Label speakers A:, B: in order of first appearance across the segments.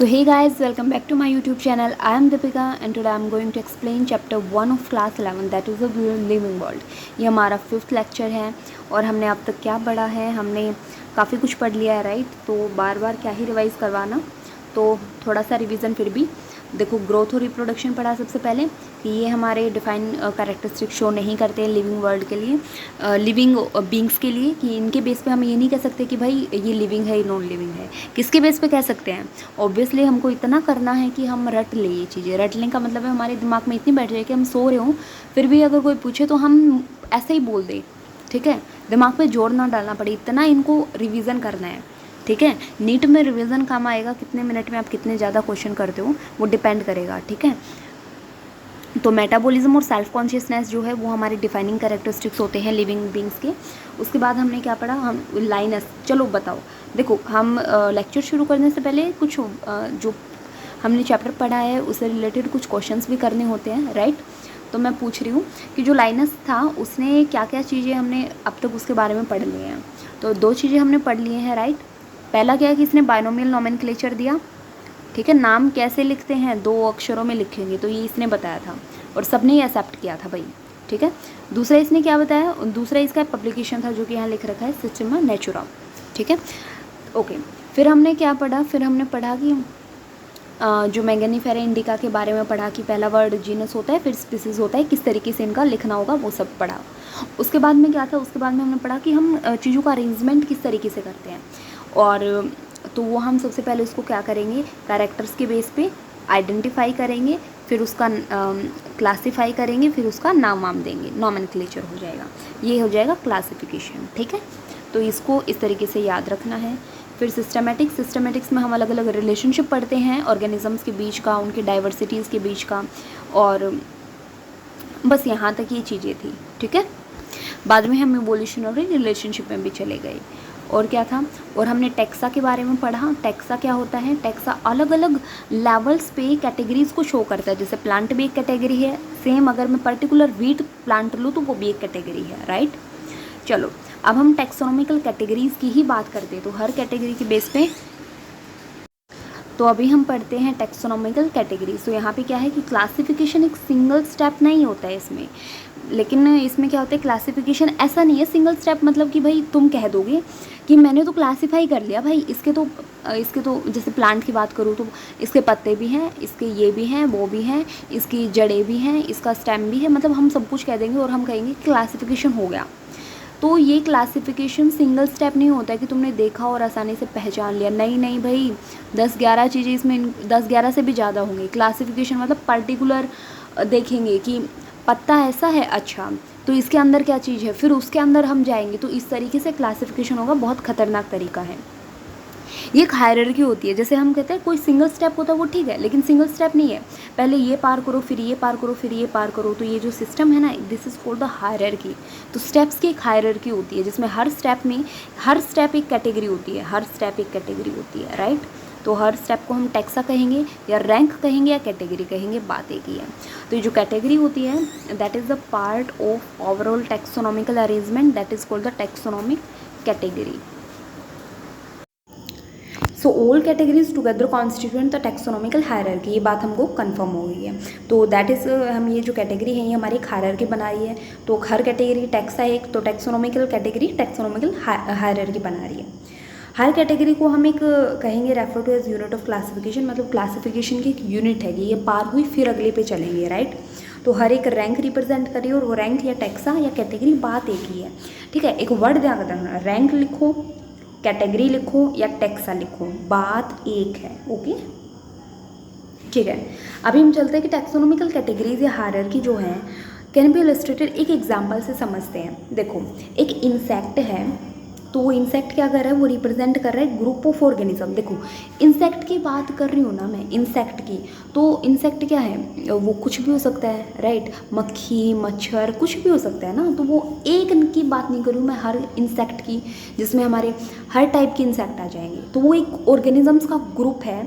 A: So hey guys, welcome back to my YouTube channel. I am Deepika and today I am going to explain chapter 1 of class 11 that is the living world. ये हमारा 5th lecture है और हमने अब तक क्या पढ़ा है, हमने काफ़ी कुछ पढ़ लिया है राइट। तो बार बार क्या ही रिवाइज़ करवाना, तो थोड़ा सा रिवीजन फिर भी। देखो ग्रोथ और रिप्रोडक्शन पढ़ा सबसे पहले कि ये हमारे डिफाइन कैरेक्टरिस्टिक शो नहीं करते लिविंग वर्ल्ड के लिए, लिविंग बींग्स के लिए, कि इनके बेस पे हम ये नहीं कह सकते कि भाई ये लिविंग है ये नॉन लिविंग है। किसके बेस पे कह सकते हैं? ऑब्वियसली हमको इतना करना है कि हम रट ले ये चीज़ें। रटने का मतलब है हमारे दिमाग में इतनी बैठ जाए कि हम सो रहे हों फिर भी अगर कोई पूछे तो हम ऐसे ही बोल दें, ठीक है। दिमाग पे जोर ना डालना पड़े, इतना इनको रिवीजन करना है, ठीक है। नीट में रिवीजन काम आएगा, कितने मिनट में आप कितने ज़्यादा क्वेश्चन करते हो वो डिपेंड करेगा, ठीक है। तो मेटाबॉलिज्म और सेल्फ कॉन्शियसनेस जो है वो हमारे डिफाइनिंग कैरेक्टरिस्टिक्स होते हैं लिविंग बींग्स के। उसके बाद हमने क्या पढ़ा, हम लाइनस। चलो बताओ, देखो हम लेक्चर शुरू करने से पहले कुछ जो हमने चैप्टर पढ़ा है उससे रिलेटेड कुछ क्वेश्चंस भी करने होते हैं राइट। तो मैं पूछ रही हूँ कि जो लाइनस था उसने क्या क्या चीज़ें हमने अब तक उसके बारे में पढ़ लिए हैं। तो 2 चीज़ें हमने पढ़ लिए हैं राइट। पहला क्या है कि इसने बाइनोमियल नोमेनक्लेचर दिया, ठीक है। नाम कैसे लिखते हैं, 2 अक्षरों में लिखेंगे, तो ये इसने बताया था और सबने ही एक्सेप्ट किया था भाई, ठीक है। दूसरा इसने क्या बताया, दूसरा इसका पब्लिकेशन था जो कि यहाँ लिख रखा है सिस्टमा नेचुरा, ठीक है। ओके, फिर हमने क्या पढ़ा, फिर हमने पढ़ा कि जो मैंगनीफेरा इंडिका के बारे में पढ़ा कि पहला वर्ड जीनस होता है फिर स्पीसीज होता है, किस तरीके से इनका लिखना होगा वो सब पढ़ा। उसके बाद में क्या था, उसके बाद में हमने पढ़ा कि हम चीज़ों का अरेंजमेंट किस तरीके से करते हैं, और तो वो हम सबसे पहले उसको क्या करेंगे, कैरेक्टर्स के बेस पे आइडेंटिफाई करेंगे, फिर उसका क्लासीफाई करेंगे, फिर उसका नाम वाम देंगे, नॉमेनक्लेचर हो जाएगा, ये हो जाएगा क्लासिफिकेशन, ठीक है। तो इसको इस तरीके से याद रखना है। फिर सिस्टमेटिक्स में हम अलग अलग रिलेशनशिप पढ़ते हैं ऑर्गेनिजम्स के बीच का, उनके डाइवर्सिटीज़ के बीच का, और बस यहाँ तक ये चीज़ें थी, ठीक है। बाद में हम इवोल्यूशनरी रिलेशनशिप में भी चले गए। और क्या था, और हमने टेक्सा के बारे में पढ़ा। टेक्सा क्या होता है, टेक्सा अलग अलग लेवल्स पे कैटेगरीज को शो करता है। जैसे प्लांट भी एक कैटेगरी है, सेम अगर मैं पर्टिकुलर वीट प्लांट लूँ तो वो भी एक कैटेगरी है राइट। चलो अब हम टेक्सोनॉमिकल कैटेगरीज की ही बात करते हैं, तो हर कैटेगरी के बेस पे तो अभी हम पढ़ते हैं टेक्सोनॉमिकल कैटेगरीज। तो यहाँ पे क्या है कि क्लासिफिकेशन एक सिंगल स्टेप नहीं होता है इसमें, लेकिन इसमें क्या होता है क्लासिफिकेशन ऐसा नहीं है सिंगल स्टेप, मतलब कि भाई तुम कह दोगे कि मैंने तो क्लासीफाई कर लिया भाई, इसके तो जैसे प्लांट की बात करूँ तो इसके पत्ते भी हैं, इसके ये भी हैं वो भी हैं, इसकी जड़ें भी हैं, इसका स्टेम भी है, मतलब हम सब कुछ कह देंगे और हम कहेंगे क्लासिफिकेशन हो गया। तो ये क्लासिफिकेशन सिंगल स्टेप नहीं होता है कि तुमने देखा और आसानी से पहचान लिया, नहीं नहीं भाई, 10-11 चीज़ें इसमें, 10-11 से भी ज़्यादा होंगी। क्लासिफिकेशन मतलब पर्टिकुलर देखेंगे कि पत्ता ऐसा है, अच्छा तो इसके अंदर क्या चीज़ है, फिर उसके अंदर हम जाएंगे, तो इस तरीके से क्लासिफिकेशन होगा। बहुत ख़तरनाक तरीका है ये, एक हायरार्की होती है। जैसे हम कहते हैं कोई सिंगल स्टेप होता है वो ठीक है, लेकिन सिंगल स्टेप नहीं है, पहले ये पार करो फिर ये पार करो फिर ये पार करो, तो ये जो सिस्टम है ना, this is called the hierarchy. तो स्टेप्स की एक हायरार्की होती है जिसमें हर स्टेप एक कैटेगरी होती है, हर स्टेप एक कैटेगरी होती है राइट। तो हर स्टेप को हम टेक्सा कहेंगे या रैंक कहेंगे या कैटेगरी कहेंगे, बात एक ही है। तो ये जो कैटेगरी होती है that is the part of overall taxonomical arrangement, that is called the taxonomic category. So all categories together constituent the taxonomical hierarchy, ये बात हमको कंफर्म हो गई है। तो दैट इज़ हम ये जो कैटेगरी है ये हमारी एक हायरार्की बना रही है। तो हर कैटेगरी टेक्सा है एक, तो टेक्सोनॉमिकल कैटेगरी टेक्सोनॉमिकल हायरार्की बना रही है। हर कैटेगरी को हम एक कहेंगे refer to as unit of classification, मतलब क्लासिफिकेशन की एक यूनिट है कि ये पार हुई फिर अगले पे चलेंगे राइट। तो हर एक रैंक रिप्रेजेंट करिए और वो रैंक या टेक्सा या कैटेगरी बात एक ही है, ठीक है। एक वर्ड ध्यान रखना, रैंक लिखो, कैटेगरी लिखो या टेक्सा लिखो, बात एक है, ओके ठीक है। अभी हम चलते हैं कि टैक्सोनॉमिकल कैटेगरीज या हायरार्की जो है कैन बी इलस्ट्रेटेड एक एग्जांपल से समझते हैं। देखो एक इंसेक्ट है, तो वो इंसेक्ट क्या कर रहा है, वो रिप्रेजेंट कर रहा है ग्रुप ऑफ ऑर्गेनिज्म। देखो इंसेक्ट की बात कर रही हूँ ना मैं, इंसेक्ट की, तो इंसेक्ट क्या है, वो कुछ भी हो सकता है राइट, मक्खी मच्छर कुछ भी हो सकता है ना। तो वो एक की बात नहीं करूँ मैं, हर इंसेक्ट की, जिसमें हमारे हर टाइप के इंसेक्ट आ जाएंगे, तो वो एक ऑर्गेनिजम्स का ग्रुप है।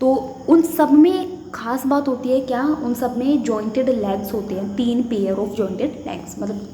A: तो उन सब में एक खास बात होती है क्या, उन सब में जॉइंटेड लेग्स होते हैं, 3 पेयर ऑफ जॉइंटेड लेग्स, मतलब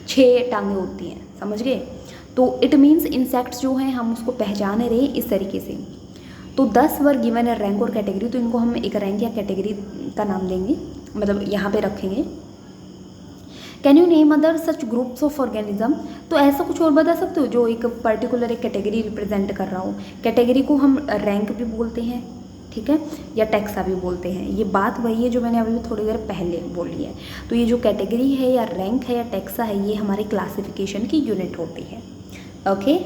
A: 6 टांगें होती हैं, समझ गए। तो इट मीन्स इंसेक्ट्स जो हैं हम उसको पहचान रहे इस तरीके से। तो 10 वर गिवन है रैंक और कैटेगरी, तो इनको हम एक रैंक या कैटेगरी का नाम देंगे, मतलब यहाँ पे रखेंगे। Can you name other such groups of organism, तो ऐसा कुछ और बता सकते हो जो एक पर्टिकुलर एक कैटेगरी रिप्रेजेंट कर रहा हो। कैटेगरी को हम रैंक भी बोलते हैं, ठीक है, या टैक्सा भी बोलते हैं। ये बात वही है जो मैंने अभी थोड़ी देर पहले बोली है। तो ये जो कैटेगरी है या रैंक है या टैक्सा है, ये हमारी क्लासिफिकेशन की यूनिट होती है। ओके,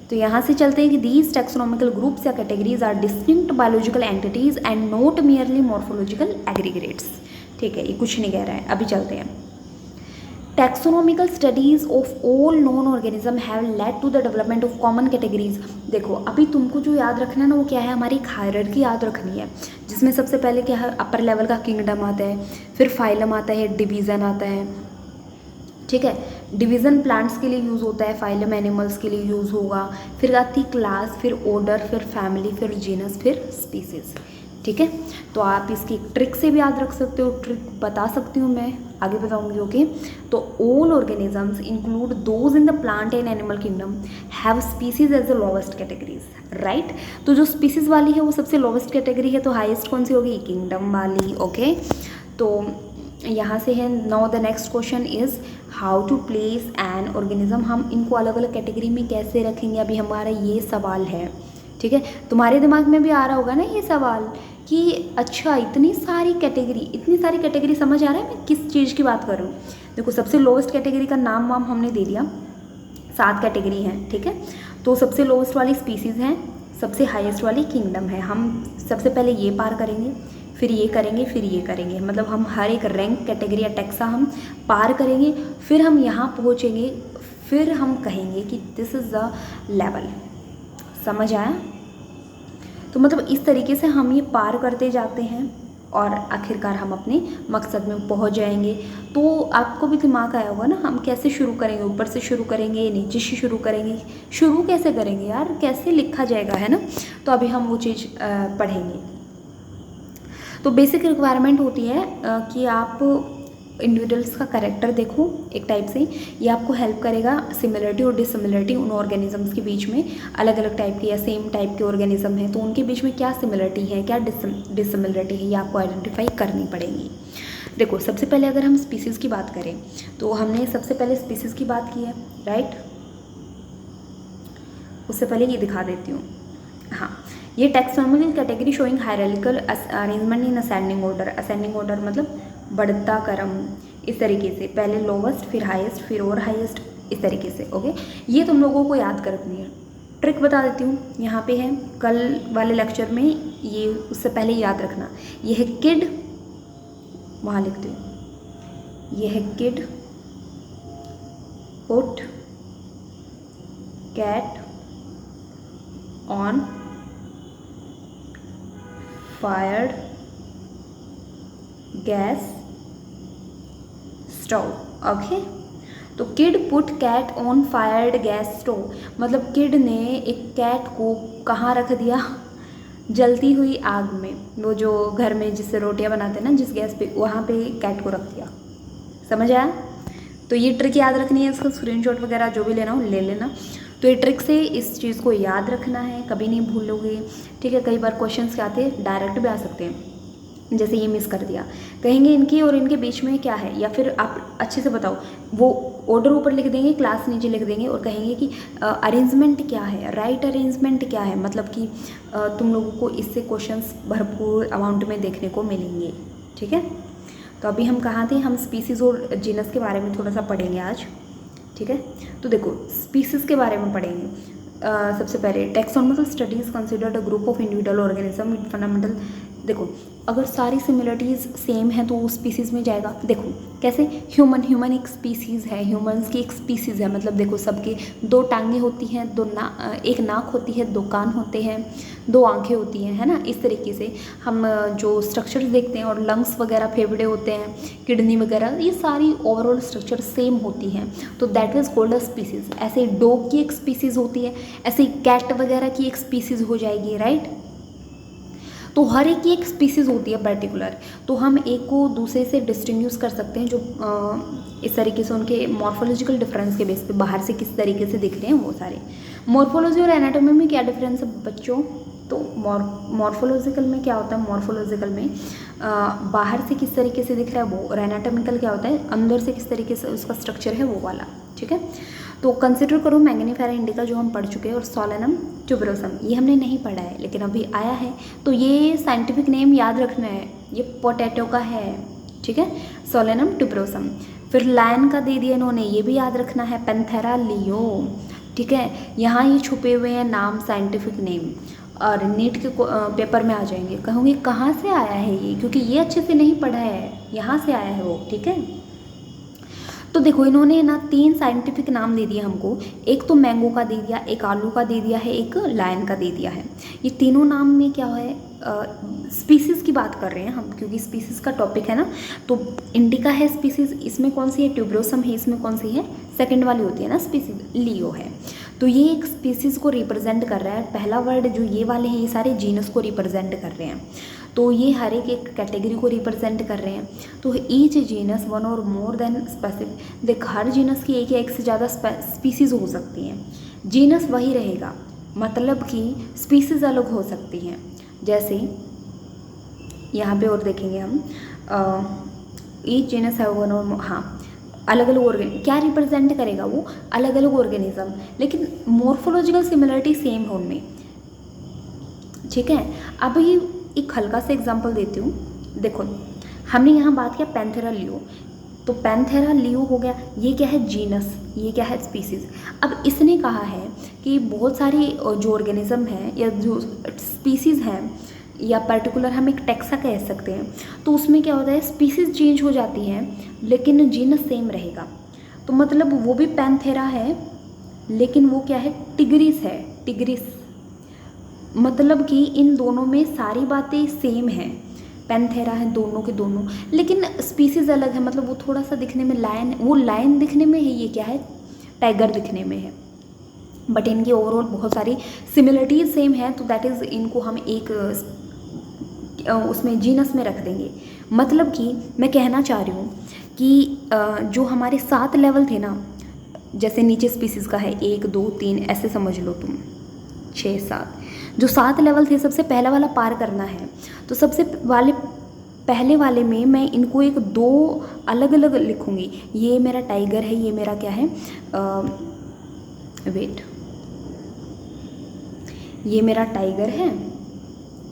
A: तो यहाँ से चलते हैं कि दीज टैक्सोनॉमिकल ग्रुप्स या categories are distinct biological entities and not merely morphological aggregates. ठीक है, ये कुछ नहीं कह रहा है। अभी चलते हैं। Taxonomical studies of all known organism have led to the development of common categories. देखो अभी तुमको जो याद रखना है ना, वो क्या है, हमारी हायरार्की याद रखनी है, जिसमें सबसे पहले क्या है, अपर लेवल का किंगडम आता है, फिर फाइलम आता है, डिवीज़न आता है। ठीक है, डिवीज़न प्लांट्स के लिए यूज़ होता है, फाइलम एनिमल्स के लिए यूज़ होगा, फिर आती क्लास, फिर ऑर्डर, फिर फैमिली, फिर जीनस, फिर स्पीसीज। ठीक है, तो आप इसकी एक ट्रिक से भी याद रख सकते हो, ट्रिक बता सकती हूँ मैं, आगे बताऊंगी। ओके, तो all organisms include those in the plant and animal kingdom have species as the lowest categories, right. तो जो स्पीसीज वाली है वो सबसे लोवेस्ट कैटेगरी है, तो हाईएस्ट कौन सी होगी, किंगडम वाली। ओके, तो यहाँ से है। Now the next question is how to place an organism. हम इनको अलग अलग कैटेगरी में कैसे रखेंगे, अभी हमारा ये सवाल है। ठीक है, तुम्हारे दिमाग में भी आ रहा होगा ना ये सवाल कि अच्छा इतनी सारी कैटेगरी समझ आ रहा है मैं किस चीज़ की बात कर रही हूँ। देखो सबसे लोवेस्ट कैटेगरी का नाम वाम हमने दे दिया, 7 कैटेगरी हैं। ठीक है, तो सबसे लोवेस्ट वाली स्पीसीज़ हैं, सबसे हाईएस्ट वाली किंगडम है। हम सबसे पहले ये पार करेंगे, फिर ये करेंगे, फिर ये करेंगे, मतलब हम हर एक रैंक, कैटेगरी या टैक्सा हम पार करेंगे, फिर हम यहाँ पहुँचेंगे, फिर हम कहेंगे कि दिस इज़ द लेवल। समझ आया? तो मतलब इस तरीके से हम ये पार करते जाते हैं और आखिरकार हम अपने मकसद में पहुंच जाएंगे। तो आपको भी दिमाग आया होगा ना, हम कैसे शुरू करेंगे, ऊपर से शुरू करेंगे, नीचे से शुरू करेंगे, शुरू कैसे करेंगे यार, कैसे लिखा जाएगा, है ना। तो अभी हम वो चीज़ पढ़ेंगे। तो बेसिक रिक्वायरमेंट होती है कि आप इंडिविजुअल्स का कैरेक्टर देखो एक टाइप से, ये आपको हेल्प करेगा सिमिलरिटी और डिसिमिलरिटी उन ऑर्गेनिजम्स के बीच में। अलग अलग टाइप के या सेम टाइप के ऑर्गेनिज्म हैं तो उनके बीच में क्या सिमिलरिटी है, क्या डिसिमिलरिटी है, ये आपको आइडेंटिफाई करनी पड़ेगी। देखो सबसे पहले अगर हम स्पीसीज़ की बात करें तो हमने सबसे पहले स्पीसीज़ की बात की है, राइट। उससे पहले ये दिखा देती हूँ। हाँ, ये taxonomical category showing hierarchical arrangement in ascending order. Ascending order मतलब बढ़ता क्रम, इस तरीके से, पहले लोवेस्ट, फिर हाईएस्ट, फिर और हाईएस्ट, इस तरीके से। ओके, ये तुम लोगों को याद कर रखनी है। ट्रिक बता देती हूँ, यहाँ पे है, कल वाले लेक्चर में ये उससे पहले याद रखना। ये है किड, वहाँ लिखती हूँ, ये है kid, put cat on fired gas stove. Okay, तो kid put cat on fired gas stove, मतलब किड ने एक कैट को कहाँ रख दिया, जलती हुई आग में। वो जो घर में जिससे रोटियां बनाते हैं ना, जिस गैस पे, वहाँ पे कैट को रख दिया। समझ आया? तो ये ट्रिक याद रखनी है, इसका स्क्रीनशॉट वगैरह जो भी लेना हो ले लेना। तो ये ट्रिक से इस चीज़ को याद रखना है, कभी नहीं भूलोगे। ठीक है, कई बार क्वेश्चंस क्या आते हैं, डायरेक्ट भी आ सकते हैं, जैसे ये मिस कर दिया, कहेंगे इनकी और इनके बीच में क्या है, या फिर आप अच्छे से बताओ, वो ऑर्डर ऊपर लिख देंगे, क्लास नीचे लिख देंगे और कहेंगे कि अरेंजमेंट क्या है, राइट अरेंजमेंट क्या है, मतलब कि तुम लोगों को इससे क्वेश्चंस भरपूर अमाउंट में देखने को मिलेंगे। ठीक है, तो अभी हम कहाँ थे, हम स्पीसीज़ और जीनस के बारे में थोड़ा सा पढ़ेंगे आज। ठीक है, तो देखो स्पीसीज़ के बारे में पढ़ेंगे। सबसे पहले taxonomical studies considered a group of individual organism with fundamental. देखो अगर सारी सिमिलरिटीज़ सेम है तो वो स्पीसीज़ में जाएगा। देखो कैसे, ह्यूमन एक स्पीसीज़ है, ह्यूमंस की एक स्पीसीज़ है, मतलब देखो सबके 2 टांगें होती हैं, एक नाक होती है, 2 कान होते हैं, 2 आंखें होती हैं, है ना। इस तरीके से हम जो स्ट्रक्चर्स देखते हैं, और लंग्स वगैरह, फेफड़े होते हैं, किडनी वगैरह, ये सारी ओवरऑल स्ट्रक्चर सेम होती हैं, तो that is called a species. ऐसे डॉग की एक स्पीसीज़ होती है, ऐसे कैट वगैरह की एक स्पीसीज़ हो जाएगी, राइट। तो हर एक की एक स्पीसीज़ होती है पर्टिकुलर, तो हम एक को दूसरे से डिस्टिंग्विश कर सकते हैं, जो इस तरीके से उनके मॉर्फोलॉजिकल डिफरेंस के बेस पे बाहर से किस तरीके से दिख रहे हैं वो सारे। मॉर्फोलॉजी और एनाटॉमी में क्या डिफरेंस है बच्चों? तो मॉर्फोलॉजिकल में क्या होता है, मॉर्फोलॉजिकल में बाहर से किस तरीके से दिख रहा है वो, और एनाटॉमिकल क्या होता है अंदर से किस तरीके से उसका स्ट्रक्चर है वो वाला। ठीक है, तो कंसिडर करो मैग्नीफेरा इंडिका जो हम पढ़ चुके हैं, और सोलेनम ट्यूबरोसम ये हमने नहीं पढ़ा है लेकिन अभी आया है, तो ये साइंटिफिक नेम याद रखना है, ये पोटैटो का है। ठीक है, सोलेनम ट्यूबरोसम। फिर लायन का दे दिया इन्होंने, ये भी याद रखना है, पैंथेरा लियो। ठीक है, यहाँ ये छुपे हुए हैं नाम, साइंटिफिक नेम, और नीट के पेपर में आ जाएंगे। कहूँगी कहाँ से आया है ये, क्योंकि ये अच्छे से नहीं पढ़ा है, यहाँ से आया है वो। ठीक है, तो देखो इन्होंने ना 3 साइंटिफिक नाम दे दिए हमको, एक तो मैंगो का दे दिया, एक आलू का दे दिया है, एक लायन का दे दिया है। ये तीनों नाम में क्या है, स्पीसीज़ की बात कर रहे हैं हम, क्योंकि स्पीसीज़ का टॉपिक है ना। तो इंडिका है स्पीसीज़, इसमें कौन सी है, ट्यूबरोसम है, इसमें कौन सी है, सेकंड वाली होती है ना स्पीसीज़, लियो है। तो ये एक स्पीसीज़ को रिप्रेजेंट कर रहा है। पहला वर्ड जो ये वाले हैं ये सारे जीनस को रिप्रेजेंट कर रहे हैं, तो ये हर एक कैटेगरी को रिप्रेजेंट कर रहे हैं। तो ईच जीनस वन और मोर देन स्पेसिफिक, देख हर जीनस की एक या एक से ज़्यादा स्पीसीज़ हो सकती हैं, जीनस वही रहेगा, मतलब कि स्पीसीज़ अलग हो सकती हैं। जैसे यहाँ पे और देखेंगे हम, ईच जीनस है वन और, हाँ अलग अलग ऑर्गेन क्या रिप्रेजेंट करेगा वो, अलग अलग ऑर्गेनिज्म, लेकिन मॉर्फोलॉजिकल सिमिलरिटी सेम है उनमें। ठीक है, अब ये एक हल्का सा एग्जांपल देती हूँ। देखो हमने यहाँ बात किया पैंथेरा लियो, तो पैंथेरा लियो हो गया, ये क्या है जीनस, ये क्या है स्पीसीज़। अब इसने कहा है कि बहुत सारी जो ऑर्गेनिज्म है या जो स्पीसीज़ हैं, या पर्टिकुलर हम एक टैक्सा कह सकते हैं, तो उसमें क्या होता है स्पीसीज़ चेंज हो जाती हैं लेकिन जीनस सेम रहेगा। तो मतलब वो भी पैंथेरा है लेकिन वो क्या है, टिग्रिस है, टिग्रिस, मतलब कि इन दोनों में सारी बातें सेम हैं, पैंथेरा है दोनों के दोनों, लेकिन स्पीसीज़ अलग है। मतलब वो थोड़ा सा दिखने में लायन, वो लायन दिखने में है, ये क्या है टाइगर दिखने में है, बट इनकी ओवरऑल बहुत सारी सिमिलरिटीज सेम है। तो दैट इज़ इनको हम एक उसमें जीनस में रख देंगे। मतलब कि मैं कहना चाह रही हूँ कि जो हमारे 7 लेवल थे ना, जैसे नीचे स्पीसीज़ का है 1 2 3 ऐसे समझ लो तुम, 6 7, जो 7 लेवल थे सबसे पहला वाला पार करना है। तो सबसे पहले वाले में मैं इनको एक 2 अलग अलग लिखूँगी, ये मेरा टाइगर है, ये मेरा क्या है, वेट, ये मेरा टाइगर है।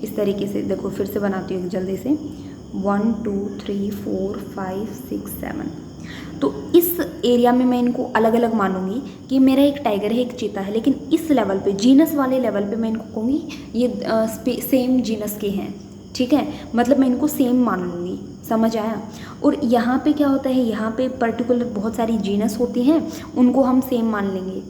A: इस तरीके से देखो फिर से बनाती हूँ जल्दी से, 1 2 3 4 5 6 7। तो इस एरिया में मैं इनको अलग अलग मानूंगी कि मेरा एक टाइगर है, एक चीता है, लेकिन इस लेवल पे, जीनस वाले लेवल पे मैं इनको कहूँगी ये सेम जीनस के हैं। ठीक है, मतलब मैं इनको सेम मान लूँगी, समझ आया। और यहाँ पे क्या होता है, यहाँ पे पर्टिकुलर बहुत सारी जीनस होती हैं, उनको हम सेम मान लेंगे,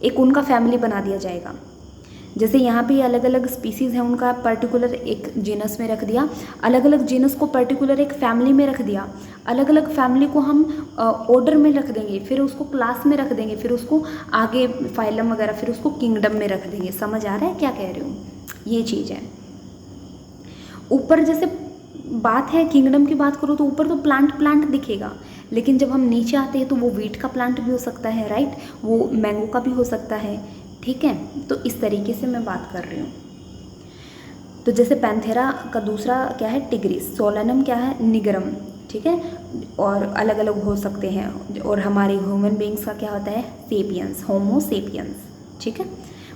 A: एक उनका फैमिली बना दिया जाएगा। जैसे यहाँ पे अलग अलग स्पीसीज़ हैं, उनका पर्टिकुलर एक जीनस में रख दिया, अलग अलग जीनस को पर्टिकुलर एक फैमिली में रख दिया, अलग अलग फैमिली को हम ऑर्डर में रख देंगे, फिर उसको क्लास में रख देंगे, फिर उसको आगे फाइलम वगैरह, फिर उसको किंगडम में रख देंगे। समझ आ रहा है क्या कह रही हूँ, ये चीज़ है। ऊपर जैसे बात है किंगडम की बात करो तो ऊपर तो प्लांट दिखेगा, लेकिन जब हम नीचे आते हैं तो वो वीट का प्लांट भी हो सकता है, राइट, वो मैंगो का भी हो सकता है। ठीक है, तो इस तरीके से मैं बात कर रही हूँ। तो जैसे पैंथेरा का दूसरा क्या है, टिग्रिस, सोलेनम क्या है, निगरम। ठीक है, और अलग अलग हो सकते हैं। और हमारे ह्यूमन बींग्स का क्या होता है, सेपियंस, होमो सेपियंस। ठीक है,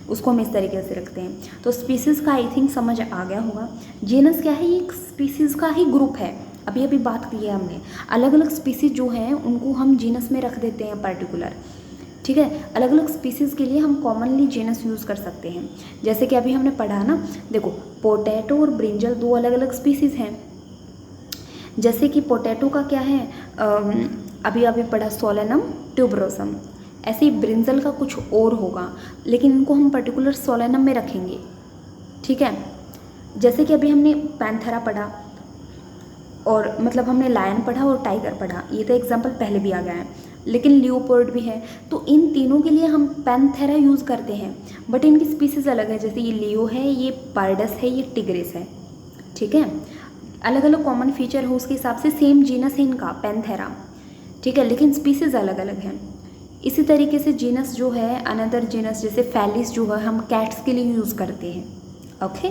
A: उसको हम इस तरीके से रखते हैं। तो स्पीसीज़ का आई थिंक समझ आ गया होगा। जीनस क्या है, ये एक स्पीसीज़ का ही ग्रुप है। अभी बात की है हमने, अलग अलग स्पीसीज़ जो हैं उनको हम जीनस में रख देते हैं पर्टिकुलर। ठीक है, अलग अलग स्पीसीज़ के लिए हम कॉमनली जीनस यूज़ कर सकते हैं। जैसे कि अभी हमने पढ़ा ना, देखो पोटैटो और ब्रिंजल 2 अलग अलग स्पीसीज़ हैं। जैसे कि पोटैटो का क्या है, अभी पढ़ा सोलेनम ट्यूबरोसम, ऐसे ही ब्रिंजल का कुछ और होगा, लेकिन इनको हम पर्टिकुलर सोलेनम में रखेंगे। ठीक है, जैसे कि अभी हमने पैंथेरा पढ़ा, और मतलब हमने लायन पढ़ा और टाइगर पढ़ा, ये तो एग्जाम्पल पहले भी आ गया है, लेकिन लियोपोर्ड भी है। तो इन तीनों के लिए हम पैंथेरा यूज़ करते हैं, बट इनकी स्पीसीज़ अलग है। जैसे ये लियो है, ये पार्डस है, ये टिग्रिस है। ठीक है, अलग अलग कॉमन फीचर हो, उसके हिसाब से सेम जीनस है इनका, पैंथेरा। ठीक है, लेकिन स्पीसीज़ अलग अलग हैं। इसी तरीके से जीनस जो है, अनदर जीनस जैसे फैलिस जो है हम कैट्स के लिए यूज़ करते हैं, ओके,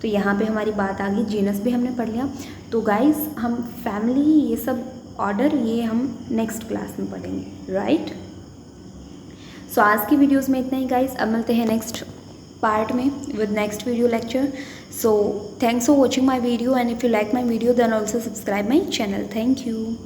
A: तो यहाँ पे हमारी बात आ गई, जीनस भी हमने पढ़ लिया। तो गाइस हम फैमिली ये सब ऑर्डर ये हम नेक्स्ट क्लास में पढ़ेंगे, राइट। सो आज की वीडियोस में इतना ही गाइस, अब मिलते हैं नेक्स्ट पार्ट में with next video lecture. So thanks for watching my video, and if you like my video then also subscribe my channel. Thank you.